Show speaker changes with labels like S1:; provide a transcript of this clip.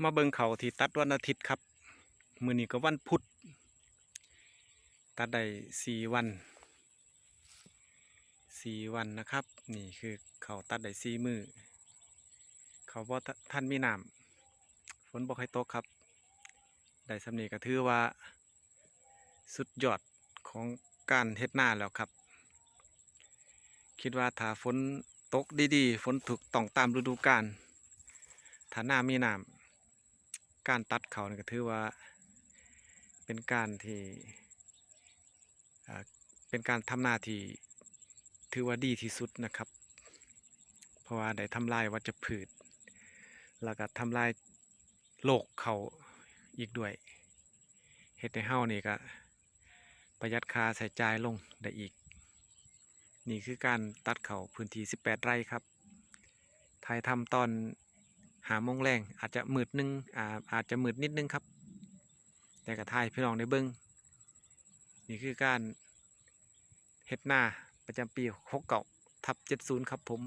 S1: มาเบิ่งเขาที่ตัดวันอาทิตย์ครับมื้อนี้ก็วันพุธตัดได้4 วันนะครับนี่คือเขาตัดได้4 มื้อเขาบ่ทันมีน้ำฝนบ่ค่อยตกครับได้สำนี้ก็ถือว่าสุดยอดของการเฮ็ดนาแล้วครับคิดว่าถ้าฝนตกดีๆฝนถูกต้องตามฤดูกาลถ้าหน้ามีน้ำการตัดเขานี่ก็ถือว่าเป็นการที่เป็นการทำนาที่ถือว่าดีที่สุดนะครับเพราะว่าได้ทำลายวัชพืชแล้วก็ทำลายโรคเขาอีกด้วยเฮ็ดให้เฮานี่ก็ประหยัดค่าใช้จ่ายลงได้อีกนี่คือการตัดเขาพื้นที่18 ไร่ครับถ่ายทำตอน5 โมงแรงอาจจะมืดนึงอาจจะมืดนิดนึงครับแต่ก็ถ่ายพี่น้องได้เบิ่งนี่คือการเฮ็ดนาประจำปี69/70ครับผม